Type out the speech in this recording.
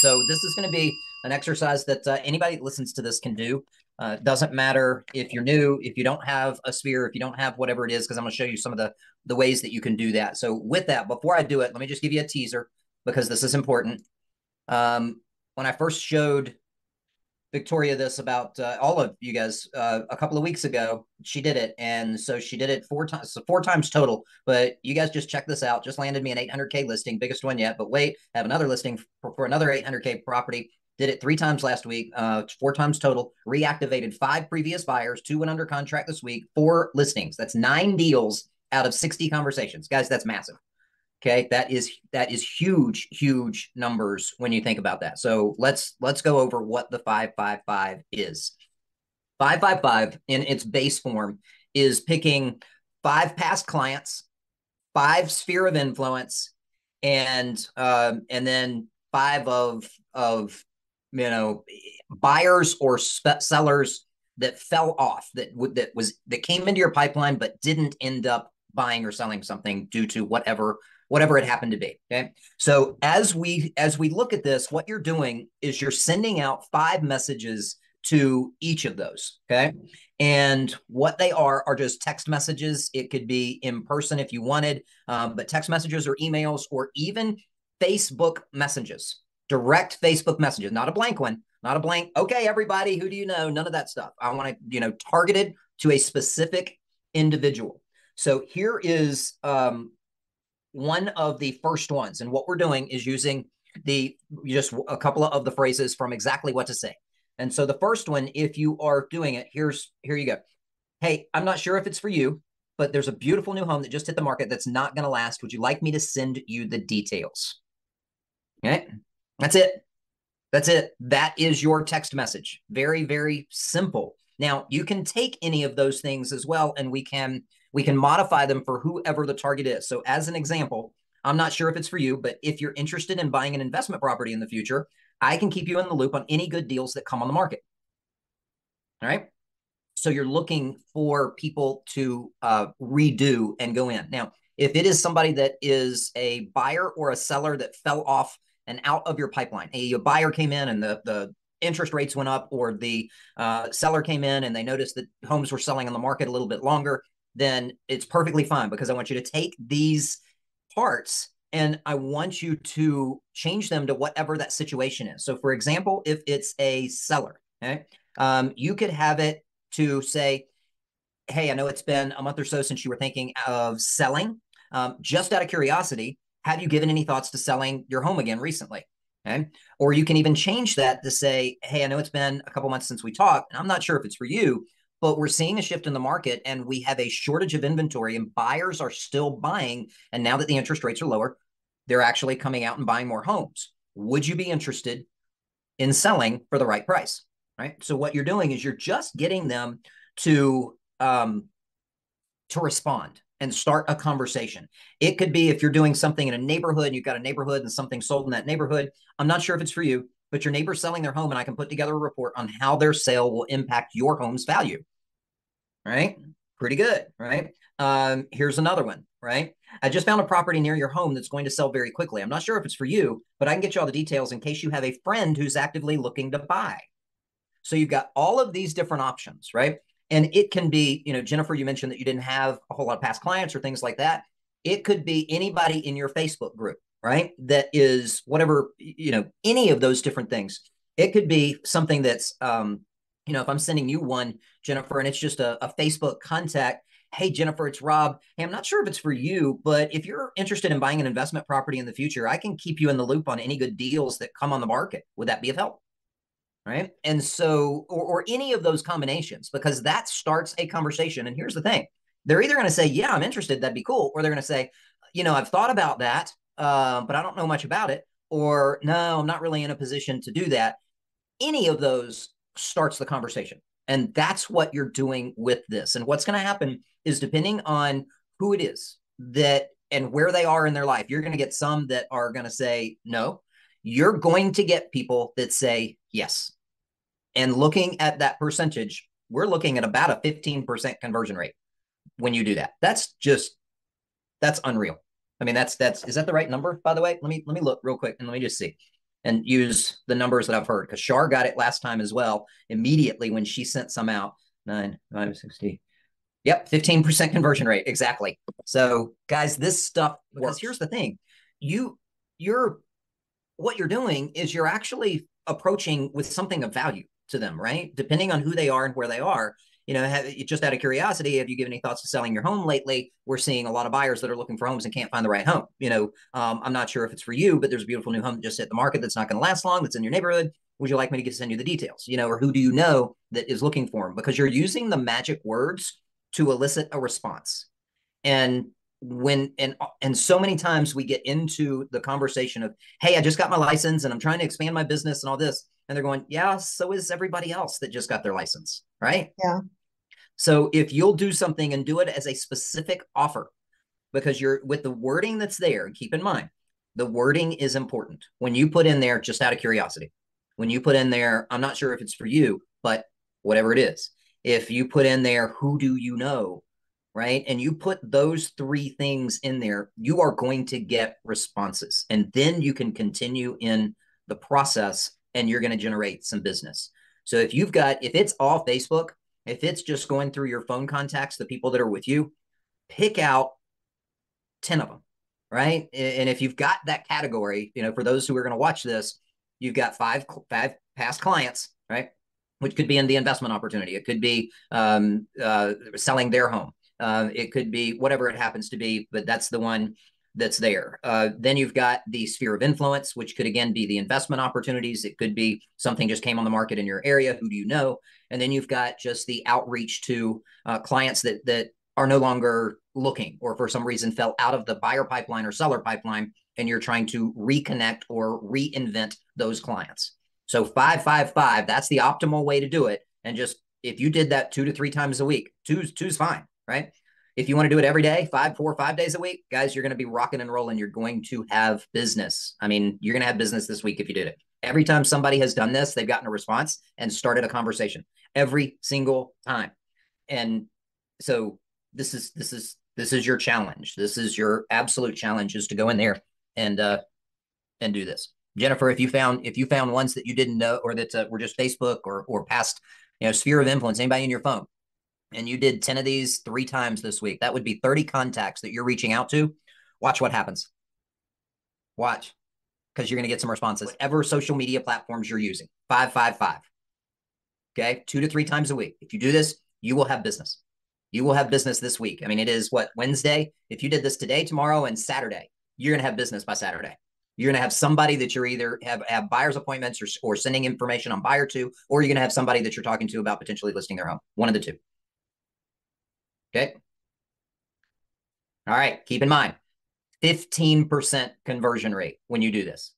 So this is going to be an exercise that anybody that listens to this can do. Doesn't matter if you're new, if you don't have a sphere, if you don't have whatever it is, because I'm going to show you some of the ways that you can do that. So with that, before I do it, let me just give you a teaser because this is important. When I first showed Victoria this about all of you guys a couple of weeks ago, she did it. And so she did it 4 times, so 4 times total. But you guys just check this out. Just landed me an 800K listing, biggest one yet. But wait, have another listing for another 800K property. Did it 3 times last week, 4 times total. Reactivated 5 previous buyers. 2 went under contract this week. 4 listings. That's 9 deals out of 60 conversations. Guys, that's massive. Okay, that is huge, huge numbers when you think about that. So let's go over what the 555 is. 555 in its base form is picking 5 past clients, 5 sphere of influence, and then 5 of buyers or sellers that fell off that came into your pipeline but didn't end up buying or selling something due to whatever it happened to be. Okay. So as we look at this, what you're doing is you're sending out 5 messages to each of those. Okay. And what they are just text messages. It could be in person if you wanted, but text messages or emails or even Facebook messages, direct Facebook messages, not a blank one, not a blank. Okay, everybody, who do you know? None of that stuff. I want to, targeted to a specific individual. So here is one of the first ones. And what we're doing is using just a couple of the phrases from exactly what to say. And so the first one, if you are doing it, here you go. Hey, I'm not sure if it's for you, but there's a beautiful new home that just hit the market that's not going to last. Would you like me to send you the details? Okay. That's it. That's it. That is your text message. Very, very simple. Now, you can take any of those things as well, and we can modify them for whoever the target is. So as an example, I'm not sure if it's for you, but if you're interested in buying an investment property in the future, I can keep you in the loop on any good deals that come on the market. All right. So you're looking for people to redo and go in. Now, if it is somebody that is a buyer or a seller that fell off and out of your pipeline, a buyer came in and the interest rates went up, or the seller came in and they noticed that homes were selling on the market a little bit longer, then it's perfectly fine, because I want you to take these parts and I want you to change them to whatever that situation is. So for example, if it's a seller, okay, you could have it to say, hey, I know it's been a month or so since you were thinking of selling. Just out of curiosity, have you given any thoughts to selling your home again recently? Okay. Or you can even change that to say, hey, I know it's been a couple months since we talked, and I'm not sure if it's for you, but we're seeing a shift in the market and we have a shortage of inventory and buyers are still buying. And now that the interest rates are lower, they're actually coming out and buying more homes. Would you be interested in selling for the right price? Right. So what you're doing is you're just getting them to respond and start a conversation. It could be if you're doing something in a neighborhood, you've got a neighborhood and something sold in that neighborhood. I'm not sure if it's for you, but your neighbor's selling their home and I can put together a report on how their sale will impact your home's value. Right? Pretty good, right? Here's another one, right? I just found a property near your home that's going to sell very quickly. I'm not sure if it's for you, but I can get you all the details in case you have a friend who's actively looking to buy. So you've got all of these different options, right? And it can be, Jennifer, you mentioned that you didn't have a whole lot of past clients or things like that. It could be anybody in your Facebook group, right? That is whatever, any of those different things. It could be something that's, if I'm sending you one, Jennifer, and it's just a Facebook contact. Hey, Jennifer, it's Rob. Hey, I'm not sure if it's for you, but if you're interested in buying an investment property in the future, I can keep you in the loop on any good deals that come on the market. Would that be of help? Right. And so, or any of those combinations, because that starts a conversation. And here's the thing, they're either going to say, yeah, I'm interested, that'd be cool. Or they're going to say, I've thought about that, but I don't know much about it. Or no, I'm not really in a position to do that. Any of those starts the conversation. And that's what you're doing with this. And what's going to happen is, depending on who it is that and where they are in their life, you're going to get some that are going to say no. You're going to get people that say yes. And looking at that percentage, we're looking at about a 15% conversion rate when you do that. That's unreal. I mean, is that the right number, by the way? Let me look real quick and let me just see. and use the numbers that I've heard, because Shar got it last time as well, immediately when she sent some out. 9, 560. Yep, 15% conversion rate. Exactly. So guys, this stuff, because here's the thing. You're what you're doing is you're actually approaching with something of value to them, right? Depending on who they are and where they are. Just out of curiosity, have you given any thoughts to selling your home lately? We're seeing a lot of buyers that are looking for homes and can't find the right home. I'm not sure if it's for you, but there's a beautiful new home that just hit the market that's not going to last long, that's in your neighborhood. Would you like me to send you the details? Or who do you know that is looking for them? Because you're using the magic words to elicit a response. And so many times we get into the conversation of, hey, I just got my license and I'm trying to expand my business and all this. And they're going, yeah, so is everybody else that just got their license, right? Yeah. So if you'll do something and do it as a specific offer, because you're with the wording that's there, and keep in mind, the wording is important. When you put in there, just out of curiosity, when you put in there, I'm not sure if it's for you, but whatever it is, if you put in there, who do you know, right? And you put those 3 things in there, you are going to get responses. And then you can continue in the process and you're going to generate some business. So if it's all Facebook, if it's just going through your phone contacts, the people that are with you, pick out 10 of them, right? And if you've got that category, for those who are going to watch this, you've got five past clients, right? Which could be in the investment opportunity. It could be selling their home. It could be whatever it happens to be, but that's the one that's there. Then you've got the sphere of influence, which could again be the investment opportunities. It could be something just came on the market in your area. Who do you know? And then you've got just the outreach to clients that are no longer looking, or for some reason fell out of the buyer pipeline or seller pipeline, and you're trying to reconnect or reinvent those clients. So 555, that's the optimal way to do it. And just if you did that 2 to 3 times a week, two's fine, right? If you want to do it every day, 5 days a week, guys, you're going to be rocking and rolling. You're going to have business. I mean, you're going to have business this week if you did it. Every time somebody has done this, they've gotten a response and started a conversation every single time. And so this is your challenge. This is your absolute challenge, is to go in there and do this. Jennifer, if you found ones that you didn't know, or that were just Facebook or past, sphere of influence, anybody in your phone, and you did 10 of these 3 times this week, that would be 30 contacts that you're reaching out to. Watch what happens. Watch, because you're going to get some responses. Whatever social media platforms you're using, 555. Okay, 2 to 3 times a week. If you do this, you will have business. You will have business this week. I mean, it is what, Wednesday? If you did this today, tomorrow, and Saturday, you're going to have business by Saturday. You're going to have somebody that you're either have buyer's appointments or sending information on buyer to, or you're going to have somebody that you're talking to about potentially listing their home. One of the two. Okay. All right. Keep in mind, 15% conversion rate when you do this.